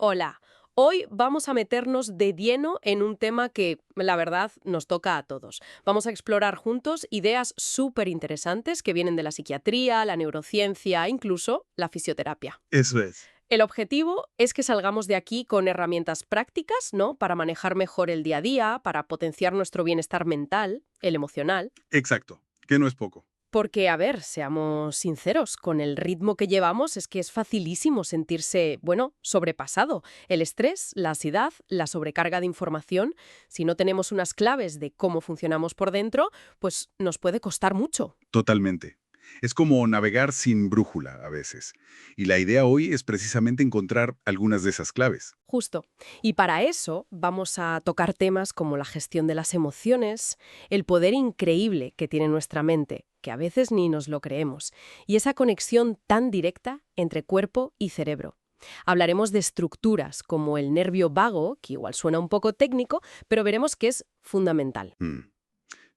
Hola, hoy vamos a meternos de lleno en un tema que, la verdad, nos toca a todos. Vamos a explorar juntos ideas súper interesantes que vienen de la psiquiatría, la neurociencia, incluso la fisioterapia. Eso es. El objetivo es que salgamos de aquí con herramientas prácticas, ¿no? Para manejar mejor el día a día, para potenciar nuestro bienestar mental, el emocional. Exacto, que no es poco. Porque, a ver, seamos sinceros, con el ritmo que llevamos es que es facilísimo sentirse, bueno, sobrepasado. El estrés, la ansiedad, la sobrecarga de información, si no tenemos unas claves de cómo funcionamos por dentro, pues nos puede costar mucho. Totalmente. Es como navegar sin brújula a veces. Y la idea hoy es precisamente encontrar algunas de esas claves. Justo. Y para eso vamos a tocar temas como la gestión de las emociones, el poder increíble que tiene nuestra mente, que a veces ni nos lo creemos, y esa conexión tan directa entre cuerpo y cerebro. Hablaremos de estructuras como el nervio vago, que igual suena un poco técnico, pero veremos que es fundamental. Mm,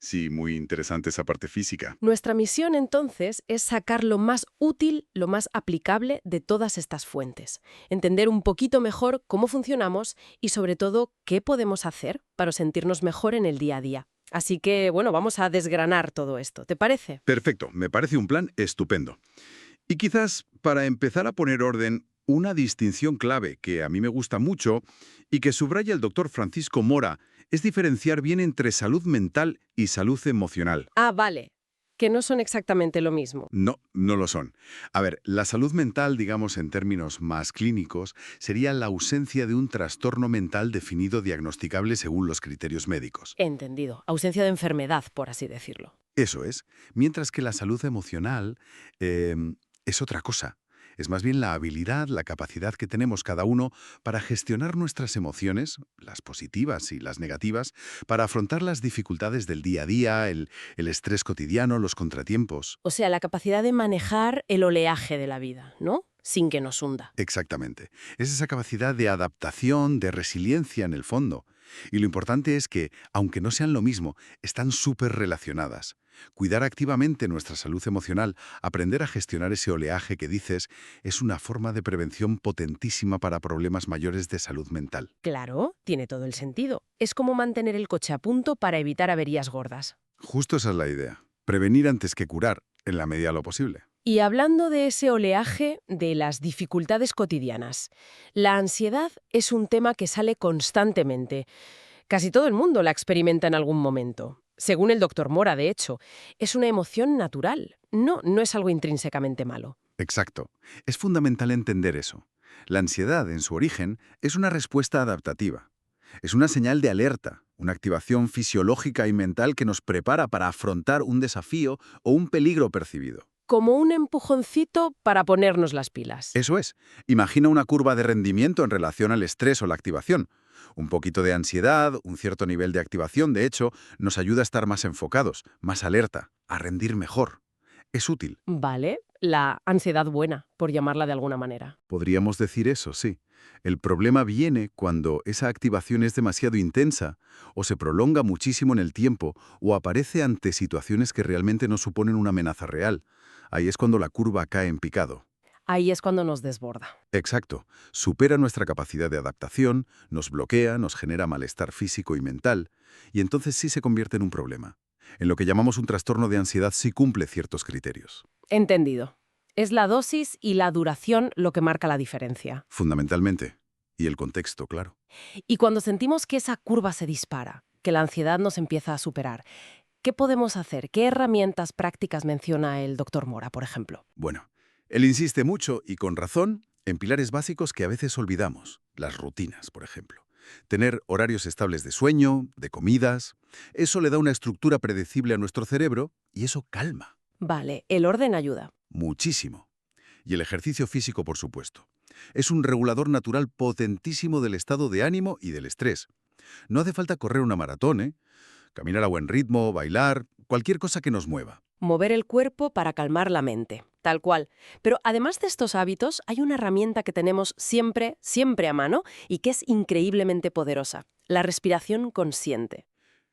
Sí, muy interesante esa parte física. Nuestra misión entonces es sacar lo más útil, lo más aplicable de todas estas fuentes, entender un poquito mejor cómo funcionamos y sobre todo qué podemos hacer para sentirnos mejor en el día a día. Así que, bueno, vamos a desgranar todo esto, ¿te parece? Perfecto, me parece un plan estupendo. Y quizás para empezar a poner orden, una distinción clave que a mí me gusta mucho y que subraya el doctor Francisco Mora es diferenciar bien entre salud mental y salud emocional. Ah, vale, que no son exactamente lo mismo. No, no lo son. A ver, la salud mental, digamos en términos más clínicos, sería la ausencia de un trastorno mental definido diagnosticable según los criterios médicos. Entendido. Ausencia de enfermedad, por así decirlo. Eso es. Mientras que la salud emocional es otra cosa. Es más bien la habilidad, la capacidad que tenemos cada uno para gestionar nuestras emociones, las positivas y las negativas, para afrontar las dificultades del día a día, el estrés cotidiano, los contratiempos. O sea, la capacidad de manejar el oleaje de la vida, ¿no? Sin que nos hunda. Exactamente. Es esa capacidad de adaptación, de resiliencia en el fondo. Y lo importante es que, aunque no sean lo mismo, están súper relacionadas. Cuidar activamente nuestra salud emocional, aprender a gestionar ese oleaje que dices, es una forma de prevención potentísima para problemas mayores de salud mental. Claro, tiene todo el sentido. Es como mantener el coche a punto para evitar averías gordas. Justo esa es la idea. Prevenir antes que curar, en la medida de lo posible. Y hablando de ese oleaje de las dificultades cotidianas, la ansiedad es un tema que sale constantemente. Casi todo el mundo la experimenta en algún momento. Según el doctor Mora, de hecho, es una emoción natural. No es algo intrínsecamente malo. Exacto. Es fundamental entender eso. La ansiedad, en su origen, es una respuesta adaptativa. Es una señal de alerta, una activación fisiológica y mental que nos prepara para afrontar un desafío o un peligro percibido. Como un empujoncito para ponernos las pilas. Eso es. Imagina una curva de rendimiento en relación al estrés o la activación. Un poquito de ansiedad, un cierto nivel de activación, de hecho, nos ayuda a estar más enfocados, más alerta, a rendir mejor. Es útil. Vale, la ansiedad buena, por llamarla de alguna manera. Podríamos decir eso, sí. El problema viene cuando esa activación es demasiado intensa, o se prolonga muchísimo en el tiempo, o aparece ante situaciones que realmente no suponen una amenaza real. Ahí es cuando la curva cae en picado. Ahí es cuando nos desborda. Exacto. Supera nuestra capacidad de adaptación, nos bloquea, nos genera malestar físico y mental, y entonces sí se convierte en un problema. En lo que llamamos un trastorno de ansiedad sí cumple ciertos criterios. Entendido. Es la dosis y la duración lo que marca la diferencia. Fundamentalmente. Y el contexto, claro. Y cuando sentimos que esa curva se dispara, que la ansiedad nos empieza a superar, ¿qué podemos hacer? ¿Qué herramientas prácticas menciona el doctor Mora, por ejemplo? Bueno, él insiste mucho, y con razón, en pilares básicos que a veces olvidamos. Las rutinas, por ejemplo. Tener horarios estables de sueño, de comidas. Eso le da una estructura predecible a nuestro cerebro y eso calma. Vale, el orden ayuda. Muchísimo. Y el ejercicio físico, por supuesto. Es un regulador natural potentísimo del estado de ánimo y del estrés. No hace falta correr una maratón, ¿eh? Caminar a buen ritmo, bailar, cualquier cosa que nos mueva. Mover el cuerpo para calmar la mente, tal cual. Pero además de estos hábitos, hay una herramienta que tenemos siempre, siempre a mano y que es increíblemente poderosa, la respiración consciente.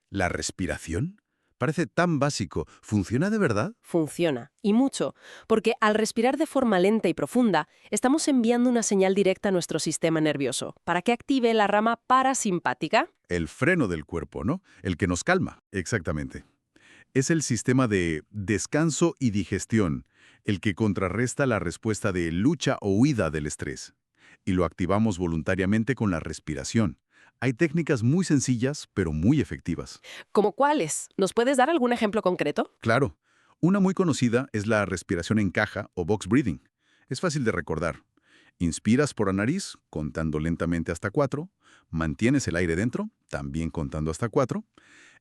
¿La respiración? Parece tan básico. ¿Funciona de verdad? Funciona, y mucho, porque al respirar de forma lenta y profunda, estamos enviando una señal directa a nuestro sistema nervioso para que active la rama parasimpática. El freno del cuerpo, ¿no? El que nos calma. Exactamente. Es el sistema de descanso y digestión, el que contrarresta la respuesta de lucha o huida del estrés. Y lo activamos voluntariamente con la respiración. Hay técnicas muy sencillas, pero muy efectivas. ¿Cómo cuáles? ¿Nos puedes dar algún ejemplo concreto? Claro, una muy conocida es la respiración en caja o box breathing. Es fácil de recordar. Inspiras por la nariz, contando lentamente hasta 4, mantienes el aire dentro, también contando hasta 4,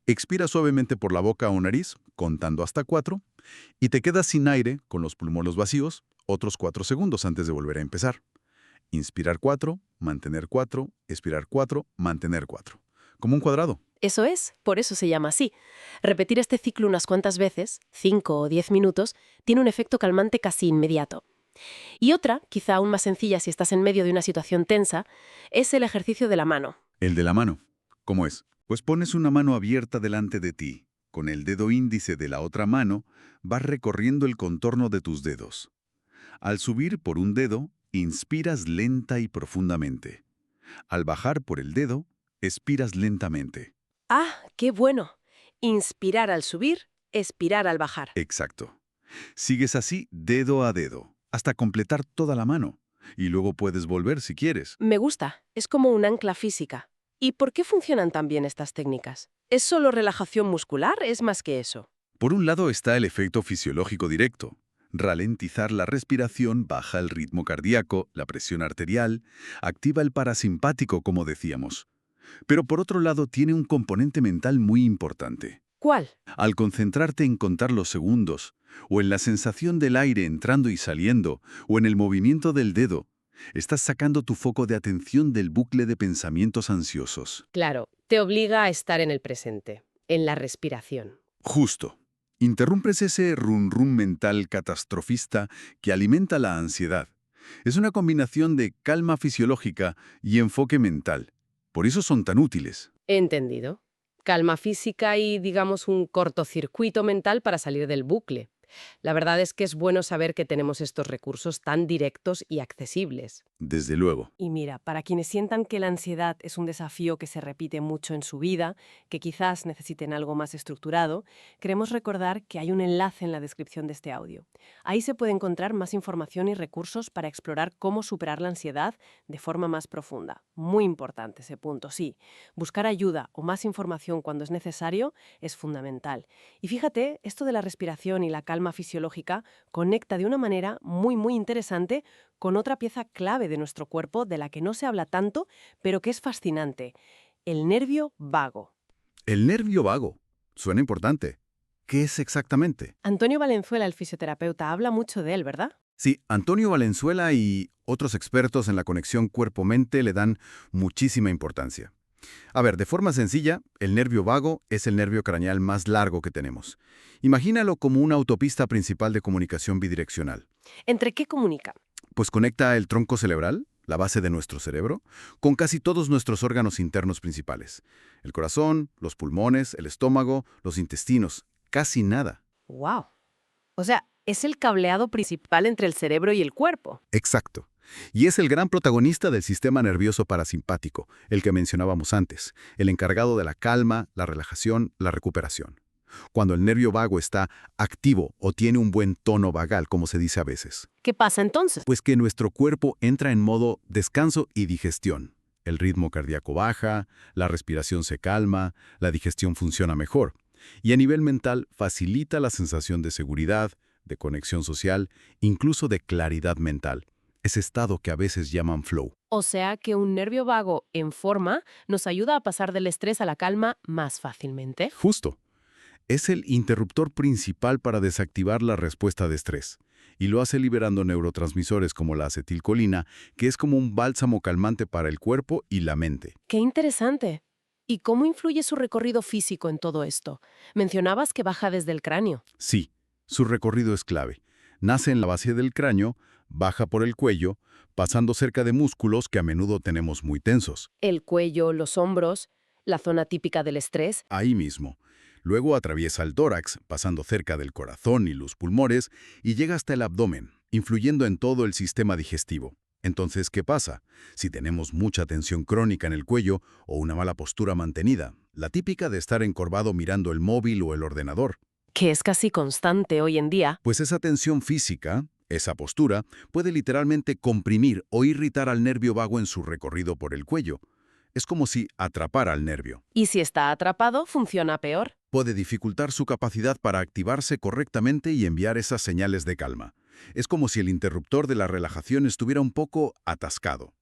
expiras suavemente por la boca o nariz, contando hasta 4, y te quedas sin aire, con los pulmones vacíos, otros 4 segundos antes de volver a empezar. Inspirar 4, mantener 4, expirar 4, mantener 4. Como un cuadrado. Eso es, por eso se llama así. Repetir este ciclo unas cuantas veces, 5 o 10 minutos, tiene un efecto calmante casi inmediato. Y otra, quizá aún más sencilla si estás en medio de una situación tensa, es el ejercicio de la mano. El de la mano. ¿Cómo es? Pues pones una mano abierta delante de ti. Con el dedo índice de la otra mano, vas recorriendo el contorno de tus dedos. Al subir por un dedo, inspiras lenta y profundamente. Al bajar por el dedo, expiras lentamente. ¡Ah, qué bueno! Inspirar al subir, expirar al bajar. Exacto. Sigues así dedo a dedo, hasta completar toda la mano. Y luego puedes volver si quieres. Me gusta, es como un ancla física. ¿Y por qué funcionan tan bien estas técnicas? ¿Es solo relajación muscular? ¿Es más que eso? Por un lado está el efecto fisiológico directo. Ralentizar la respiración baja el ritmo cardíaco, la presión arterial, activa el parasimpático, como decíamos. Pero por otro lado tiene un componente mental muy importante. ¿Cuál? Al concentrarte en contar los segundos, o en la sensación del aire entrando y saliendo, o en el movimiento del dedo, estás sacando tu foco de atención del bucle de pensamientos ansiosos. Claro, te obliga a estar en el presente, en la respiración. Justo. Interrumpes ese run-run mental catastrofista que alimenta la ansiedad. Es una combinación de calma fisiológica y enfoque mental. Por eso son tan útiles. Entendido. Calma física y, digamos, un cortocircuito mental para salir del bucle. La verdad es que es bueno saber que tenemos estos recursos tan directos y accesibles. Desde luego. Y mira, para quienes sientan que la ansiedad es un desafío que se repite mucho en su vida, que quizás necesiten algo más estructurado, queremos recordar que hay un enlace en la descripción de este audio. Ahí se puede encontrar más información y recursos para explorar cómo superar la ansiedad de forma más profunda. Muy importante ese punto, sí. Buscar ayuda o más información cuando es necesario es fundamental. Y fíjate, esto de la respiración y la calma fisiológica conecta de una manera muy interesante con otra pieza clave de nuestro cuerpo de la que no se habla tanto, pero que es fascinante, el nervio vago. El nervio vago. Suena importante. ¿Qué es exactamente? Antonio Valenzuela, el fisioterapeuta, habla mucho de él, ¿verdad? Sí, Antonio Valenzuela y otros expertos en la conexión cuerpo-mente le dan muchísima importancia. A ver, de forma sencilla, el nervio vago es el nervio craneal más largo que tenemos. Imagínalo como una autopista principal de comunicación bidireccional. ¿Entre qué comunica? Pues conecta el tronco cerebral, la base de nuestro cerebro, con casi todos nuestros órganos internos principales. El corazón, los pulmones, el estómago, los intestinos. Casi nada. ¡Wow! O sea, es el cableado principal entre el cerebro y el cuerpo. Exacto. Y es el gran protagonista del sistema nervioso parasimpático, el que mencionábamos antes, el encargado de la calma, la relajación, la recuperación. Cuando el nervio vago está activo o tiene un buen tono vagal, como se dice a veces, ¿Qué pasa entonces? pues que nuestro cuerpo entra en modo descanso y digestión. El ritmo cardíaco baja, la respiración se calma, la digestión funciona mejor. Y a nivel mental facilita la sensación de seguridad, de conexión social, incluso de claridad mental. Ese estado que a veces llaman flow. O sea que un nervio vago en forma nos ayuda a pasar del estrés a la calma más fácilmente. Justo. Es el interruptor principal para desactivar la respuesta de estrés. Y lo hace liberando neurotransmisores como la acetilcolina, que es como un bálsamo calmante para el cuerpo y la mente. ¡Qué interesante! ¿Y cómo influye su recorrido físico en todo esto? Mencionabas que baja desde el cráneo. Sí, su recorrido es clave. Nace en la base del cráneo, baja por el cuello, pasando cerca de músculos que a menudo tenemos muy tensos. El cuello, los hombros, la zona típica del estrés. Ahí mismo. Luego atraviesa el tórax, pasando cerca del corazón y los pulmones, y llega hasta el abdomen, influyendo en todo el sistema digestivo. Entonces, ¿qué pasa? Si tenemos mucha tensión crónica en el cuello o una mala postura mantenida, la típica de estar encorvado mirando el móvil o el ordenador, Que es casi constante hoy en día. pues esa tensión física, esa postura, puede literalmente comprimir o irritar al nervio vago en su recorrido por el cuello. Es como si atrapara al nervio. Y si está atrapado, funciona peor. Puede dificultar su capacidad para activarse correctamente y enviar esas señales de calma. Es como si el interruptor de la relajación estuviera un poco atascado.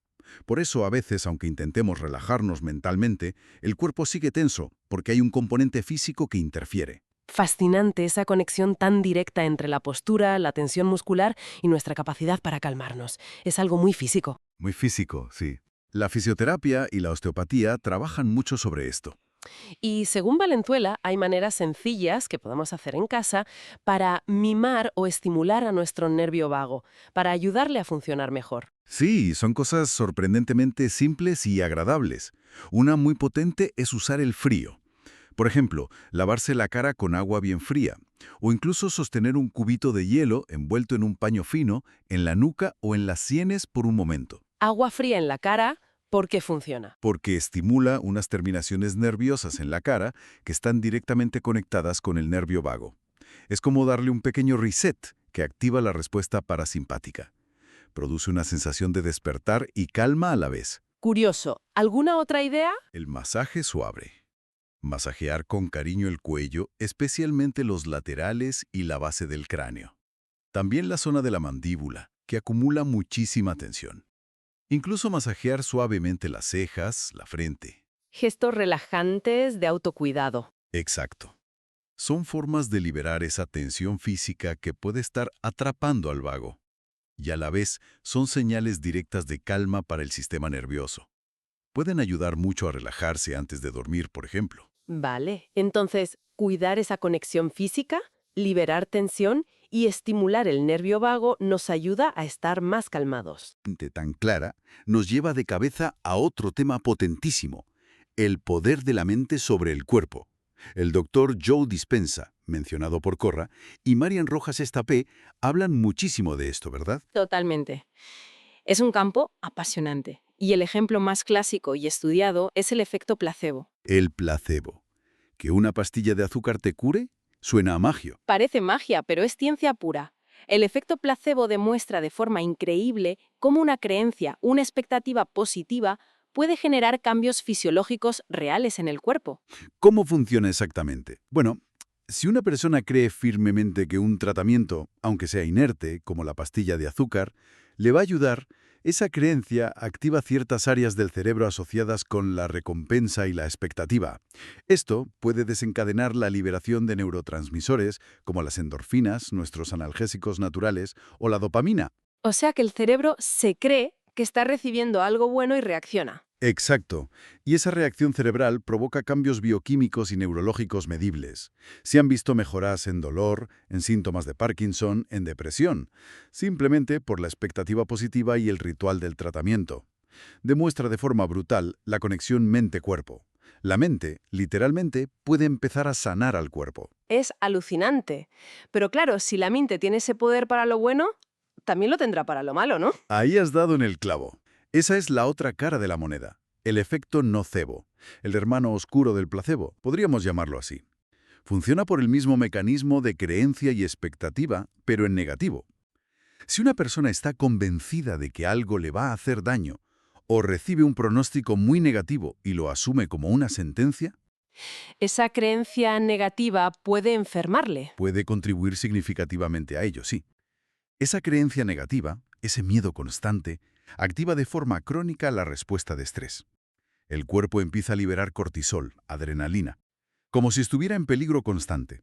Por eso, a veces, aunque intentemos relajarnos mentalmente, el cuerpo sigue tenso, porque hay un componente físico que interfiere. Fascinante esa conexión tan directa entre la postura, la tensión muscular y nuestra capacidad para calmarnos. Es algo muy físico. Muy físico, sí. La fisioterapia y la osteopatía trabajan mucho sobre esto. Y según Valenzuela, hay maneras sencillas que podemos hacer en casa para mimar o estimular a nuestro nervio vago, para ayudarle a funcionar mejor. Sí, son cosas sorprendentemente simples y agradables. Una muy potente es usar el frío. Por ejemplo, lavarse la cara con agua bien fría, o incluso sostener un cubito de hielo envuelto en un paño fino en la nuca o en las sienes por un momento, Agua fría en la cara porque funciona. porque estimula unas terminaciones nerviosas en la cara que están directamente conectadas con el nervio vago. Es como darle un pequeño reset que activa la respuesta parasimpática. Produce una sensación de despertar y calma a la vez. Curioso. ¿Alguna otra idea? El masaje suave. Masajear con cariño el cuello, especialmente los laterales y la base del cráneo. También la zona de la mandíbula, que acumula muchísima tensión. Incluso masajear suavemente las cejas, la frente. Gestos relajantes de autocuidado. Exacto. Son formas de liberar esa tensión física que puede estar atrapando al vago. Y a la vez son señales directas de calma para el sistema nervioso. Pueden ayudar mucho a relajarse antes de dormir, por ejemplo. Vale. Entonces, cuidar esa conexión física, liberar tensión y estimular el nervio vago nos ayuda a estar más calmados. Tan clara, nos lleva de cabeza a otro tema potentísimo, el poder de la mente sobre el cuerpo. El doctor Joe Dispenza, mencionado por Corra, y Marian Rojas Estapé hablan muchísimo de esto, ¿verdad? Totalmente. Es un campo apasionante. Y el ejemplo más clásico y estudiado es el efecto placebo. El placebo. ¿Que una pastilla de azúcar te cure? Suena a magia. Parece magia, pero es ciencia pura. El efecto placebo demuestra de forma increíble cómo una creencia, una expectativa positiva, puede generar cambios fisiológicos reales en el cuerpo. ¿Cómo funciona exactamente? Bueno, si una persona cree firmemente que un tratamiento, aunque sea inerte, como la pastilla de azúcar, le va a ayudar, esa creencia activa ciertas áreas del cerebro asociadas con la recompensa y la expectativa. Esto puede desencadenar la liberación de neurotransmisores como las endorfinas, nuestros analgésicos naturales, o la dopamina. O sea que el cerebro se cree que está recibiendo algo bueno y reacciona. Exacto. Y esa reacción cerebral provoca cambios bioquímicos y neurológicos medibles. Se han visto mejoras en dolor, en síntomas de Parkinson, en depresión, simplemente por la expectativa positiva y el ritual del tratamiento. Demuestra de forma brutal la conexión mente-cuerpo. La mente, literalmente, puede empezar a sanar al cuerpo. Es alucinante. Pero claro, si la mente tiene ese poder para lo bueno, también lo tendrá para lo malo, ¿no? Ahí has dado en el clavo. Esa es la otra cara de la moneda, el efecto nocebo, el hermano oscuro del placebo, podríamos llamarlo así. Funciona por el mismo mecanismo de creencia y expectativa, pero en negativo. Si una persona está convencida de que algo le va a hacer daño, o recibe un pronóstico muy negativo y lo asume como una sentencia, Esa creencia negativa puede enfermarle. puede contribuir significativamente a ello, sí. Esa creencia negativa, ese miedo constante, activa de forma crónica la respuesta de estrés. El cuerpo empieza a liberar cortisol, adrenalina, como si estuviera en peligro constante.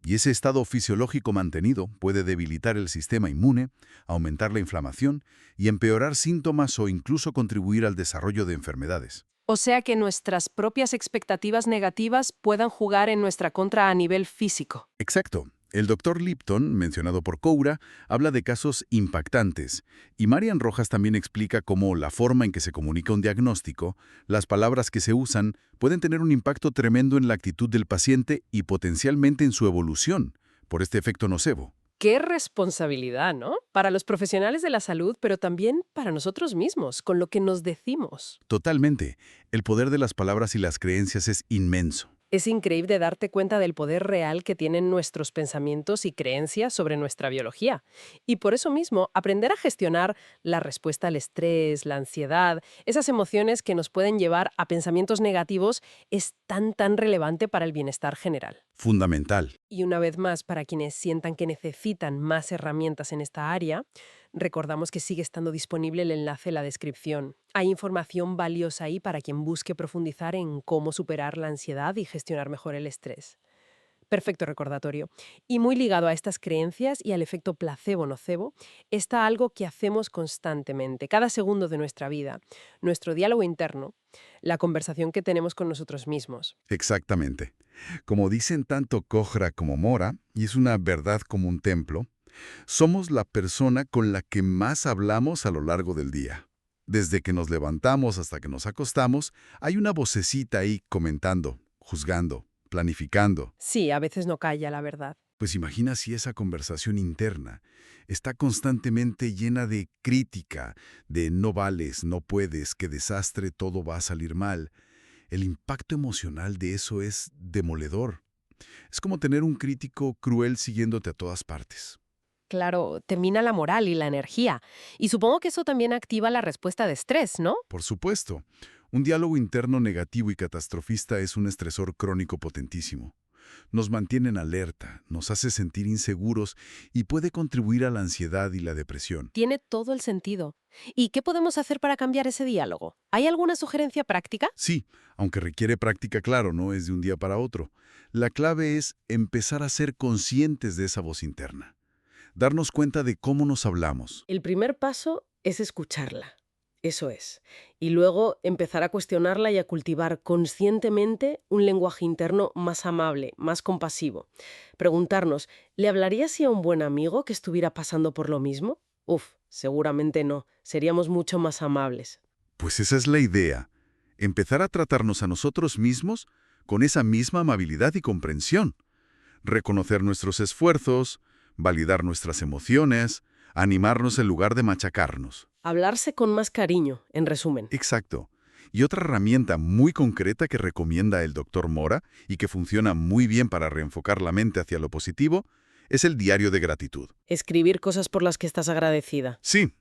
Y ese estado fisiológico mantenido puede debilitar el sistema inmune, aumentar la inflamación y empeorar síntomas o incluso contribuir al desarrollo de enfermedades. O sea que nuestras propias expectativas negativas puedan jugar en nuestra contra a nivel físico. Exacto. El doctor Lipton, mencionado por Koura, habla de casos impactantes, y Marian Rojas también explica cómo la forma en que se comunica un diagnóstico, las palabras que se usan, pueden tener un impacto tremendo en la actitud del paciente y potencialmente en su evolución, por este efecto nocebo. Qué responsabilidad, ¿no? Para los profesionales de la salud, pero también para nosotros mismos, con lo que nos decimos. Totalmente. El poder de las palabras y las creencias es inmenso. Es increíble darte cuenta del poder real que tienen nuestros pensamientos y creencias sobre nuestra biología. Y por eso mismo, aprender a gestionar la respuesta al estrés, la ansiedad, esas emociones que nos pueden llevar a pensamientos negativos, es tan relevante para el bienestar general. Fundamental. Y una vez más, para quienes sientan que necesitan más herramientas en esta área, recordamos que sigue estando disponible el enlace en la descripción. Hay información valiosa ahí para quien busque profundizar en cómo superar la ansiedad y gestionar mejor el estrés. Perfecto recordatorio. Y muy ligado a estas creencias y al efecto placebo-nocebo, está algo que hacemos constantemente, cada segundo de nuestra vida, nuestro diálogo interno, la conversación que tenemos con nosotros mismos. Exactamente. Como dicen tanto Kohra como Mora, y es una verdad como un templo, somos la persona con la que más hablamos a lo largo del día. Desde que nos levantamos hasta que nos acostamos, hay una vocecita ahí comentando, juzgando, planificando. Sí, a veces no calla, la verdad. Pues imagina si esa conversación interna está constantemente llena de crítica, de no vales, no puedes, qué desastre, todo va a salir mal. El impacto emocional de eso es demoledor. Es como tener un crítico cruel siguiéndote a todas partes. Claro, te mina la moral y la energía. Y supongo que eso también activa la respuesta de estrés, ¿no? Por supuesto, un diálogo interno negativo y catastrofista es un estresor crónico potentísimo. Nos mantiene en alerta, nos hace sentir inseguros y puede contribuir a la ansiedad y la depresión. Tiene todo el sentido. ¿Y qué podemos hacer para cambiar ese diálogo? ¿Hay alguna sugerencia práctica? Sí, aunque requiere práctica, claro, no es de un día para otro. La clave es empezar a ser conscientes de esa voz interna. Darnos cuenta de cómo nos hablamos. El primer paso es escucharla. Eso es. Y luego empezar a cuestionarla y a cultivar conscientemente un lenguaje interno más amable, más compasivo. Preguntarnos, ¿le hablaría si a un buen amigo que estuviera pasando por lo mismo? Uf, seguramente no. Seríamos mucho más amables. Pues esa es la idea. Empezar a tratarnos a nosotros mismos con esa misma amabilidad y comprensión. Reconocer nuestros esfuerzos, validar nuestras emociones, animarnos en lugar de machacarnos. Hablarse con más cariño, en resumen. Exacto. Y otra herramienta muy concreta que recomienda el doctor Mora y que funciona muy bien para reenfocar la mente hacia lo positivo es el diario de gratitud. Escribir cosas por las que estás agradecida. Sí,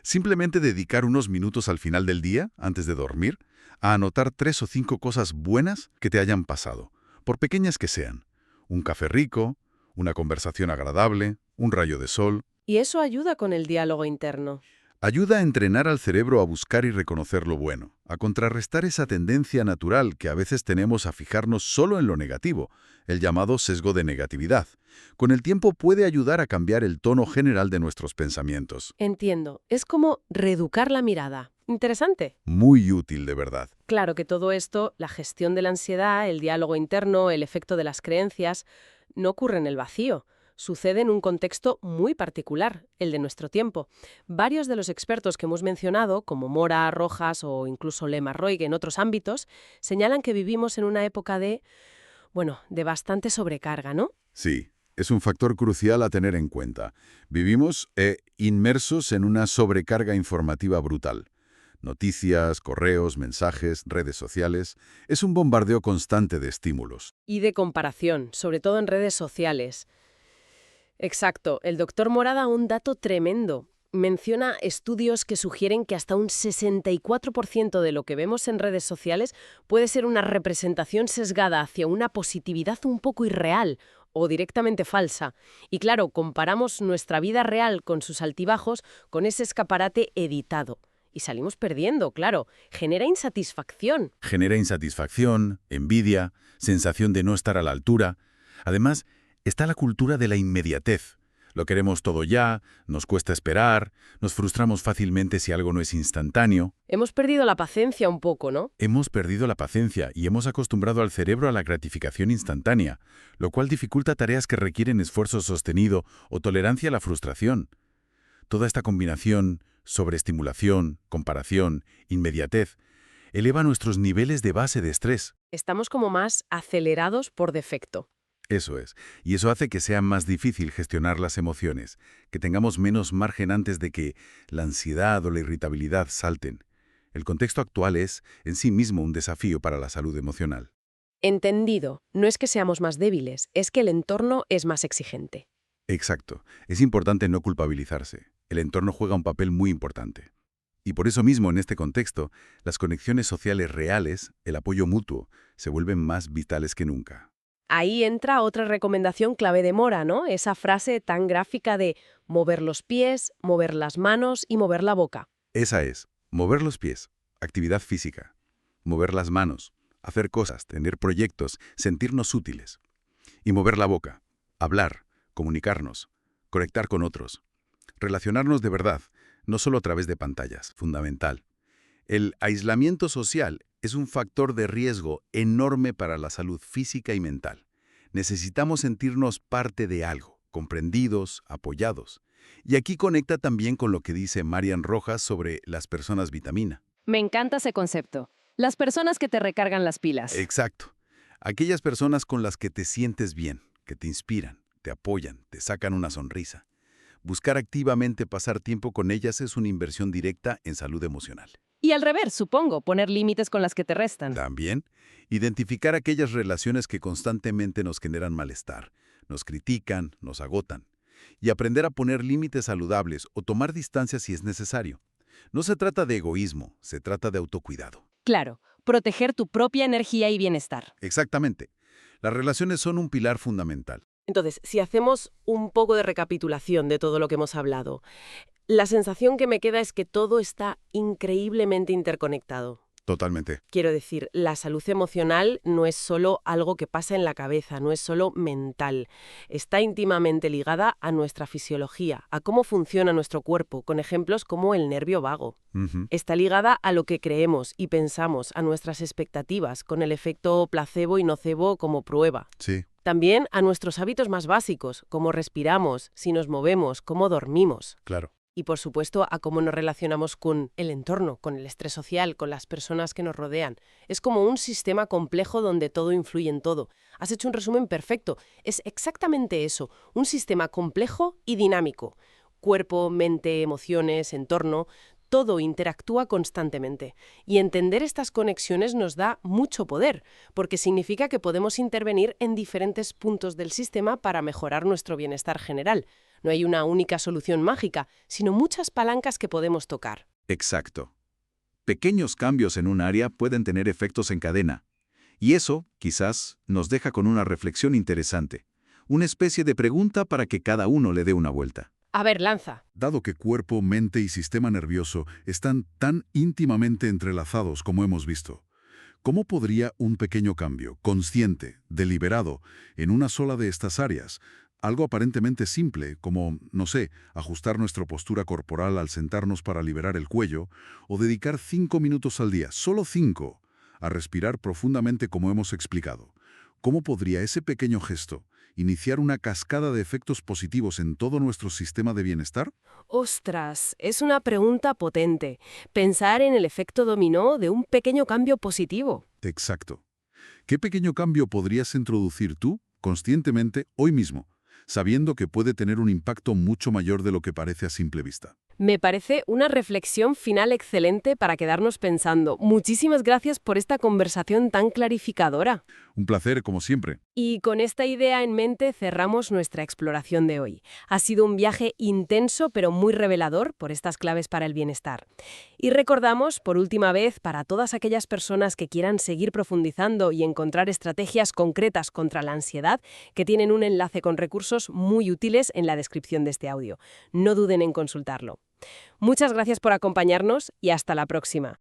simplemente dedicar unos minutos al final del día, antes de dormir, a anotar 3 o 5 cosas buenas que te hayan pasado, por pequeñas que sean. Un café rico, una conversación agradable, un rayo de sol. Y eso ayuda con el diálogo interno. Ayuda a entrenar al cerebro a buscar y reconocer lo bueno, a contrarrestar esa tendencia natural que a veces tenemos a fijarnos solo en lo negativo, el llamado sesgo de negatividad. Con el tiempo puede ayudar a cambiar el tono general de nuestros pensamientos. Entiendo. Es como reeducar la mirada. Interesante. Muy útil, de verdad. Claro que todo esto, la gestión de la ansiedad, el diálogo interno, el efecto de las creencias, no ocurre en el vacío. Sucede en un contexto muy particular, el de nuestro tiempo. Varios de los expertos que hemos mencionado, como Mora, Rojas o incluso Lema Roig en otros ámbitos, señalan que vivimos en una época de bastante sobrecarga, ¿no? Sí, es un factor crucial a tener en cuenta. Vivimos inmersos en una sobrecarga informativa brutal. Noticias, correos, mensajes, redes sociales. Es un bombardeo constante de estímulos. Y de comparación, sobre todo en redes sociales. Exacto. El doctor Mora da un dato tremendo. Menciona estudios que sugieren que hasta un 64% de lo que vemos en redes sociales puede ser una representación sesgada hacia una positividad un poco irreal o directamente falsa. Y claro, comparamos nuestra vida real con sus altibajos con ese escaparate editado. Y salimos perdiendo, claro. Genera insatisfacción. Genera insatisfacción, envidia, sensación de no estar a la altura. Además, está la cultura de la inmediatez. Lo queremos todo ya, nos cuesta esperar, nos frustramos fácilmente si algo no es instantáneo. Hemos perdido la paciencia un poco, ¿no? Hemos perdido la paciencia y hemos acostumbrado al cerebro a la gratificación instantánea, lo cual dificulta tareas que requieren esfuerzo sostenido o tolerancia a la frustración. Toda esta combinación, sobreestimulación, comparación, inmediatez, eleva nuestros niveles de base de estrés. Estamos como más acelerados por defecto. Eso es, y eso hace que sea más difícil gestionar las emociones, que tengamos menos margen antes de que la ansiedad o la irritabilidad salten. El contexto actual es, en sí mismo, un desafío para la salud emocional. Entendido, no es que seamos más débiles, es que el entorno es más exigente. Exacto. Es importante no culpabilizarse. El entorno juega un papel muy importante. Y por eso mismo, en este contexto, las conexiones sociales reales, el apoyo mutuo, se vuelven más vitales que nunca. Ahí entra otra recomendación clave de Mora, ¿no? Esa frase tan gráfica de mover los pies, mover las manos y mover la boca. Esa es, mover los pies, actividad física, mover las manos, hacer cosas, tener proyectos, sentirnos útiles. Y mover la boca, hablar, comunicarnos, conectar con otros, relacionarnos de verdad, no solo a través de pantallas, fundamental. El aislamiento social es un factor de riesgo enorme para la salud física y mental. Necesitamos sentirnos parte de algo, comprendidos, apoyados. Y aquí conecta también con lo que dice Marian Rojas sobre las personas vitamina. Me encanta ese concepto. Las personas que te recargan las pilas. Exacto. Aquellas personas con las que te sientes bien, que te inspiran, te apoyan, te sacan una sonrisa. Buscar activamente pasar tiempo con ellas es una inversión directa en salud emocional. Y al revés, supongo, poner límites con las que te restan. También, identificar aquellas relaciones que constantemente nos generan malestar, nos critican, nos agotan. Y aprender a poner límites saludables o tomar distancia si es necesario. No se trata de egoísmo, se trata de autocuidado. Claro, proteger tu propia energía y bienestar. Exactamente. Las relaciones son un pilar fundamental. Entonces, si hacemos un poco de recapitulación de todo lo que hemos hablado, la sensación que me queda es que todo está increíblemente interconectado. Totalmente. Quiero decir, la salud emocional no es solo algo que pasa en la cabeza, no es solo mental. Está íntimamente ligada a nuestra fisiología, a cómo funciona nuestro cuerpo, con ejemplos como el nervio vago. Ujú. Está ligada a lo que creemos y pensamos, a nuestras expectativas, con el efecto placebo y nocebo como prueba. Sí, También a nuestros hábitos más básicos, cómo respiramos, si nos movemos, cómo dormimos. claro. Y, por supuesto, a cómo nos relacionamos con el entorno, con el estrés social, con las personas que nos rodean. Es como un sistema complejo donde todo influye en todo. Has hecho un resumen perfecto. Es exactamente eso, un sistema complejo y dinámico. Cuerpo, mente, emociones, entorno, todo interactúa constantemente. Y entender estas conexiones nos da mucho poder, porque significa que podemos intervenir en diferentes puntos del sistema para mejorar nuestro bienestar general. No hay una única solución mágica, sino muchas palancas que podemos tocar. Exacto. Pequeños cambios en un área pueden tener efectos en cadena. Y eso, quizás, nos deja con una reflexión interesante. Una especie de pregunta para que cada uno le dé una vuelta. A ver, lanza. Dado que cuerpo, mente y sistema nervioso están tan íntimamente entrelazados como hemos visto, ¿cómo podría un pequeño cambio, consciente, deliberado, en una sola de estas áreas, algo aparentemente simple, como, no sé, ajustar nuestra postura corporal al sentarnos para liberar el cuello, o dedicar 5 minutos al día, solo 5, a respirar profundamente como hemos explicado? ¿Cómo podría ese pequeño gesto iniciar una cascada de efectos positivos en todo nuestro sistema de bienestar? Ostras, es una pregunta potente. Pensar en el efecto dominó de un pequeño cambio positivo. Exacto. ¿Qué pequeño cambio podrías introducir tú, conscientemente, hoy mismo, sabiendo que puede tener un impacto mucho mayor de lo que parece a simple vista? Me parece una reflexión final excelente para quedarnos pensando. Muchísimas gracias por esta conversación tan clarificadora. Un placer, como siempre. Y con esta idea en mente cerramos nuestra exploración de hoy. Ha sido un viaje intenso pero muy revelador por estas claves para el bienestar. Y recordamos, por última vez, para todas aquellas personas que quieran seguir profundizando y encontrar estrategias concretas contra la ansiedad, que tienen un enlace con recursos muy útiles en la descripción de este audio. No duden en consultarlo. Muchas gracias por acompañarnos y hasta la próxima.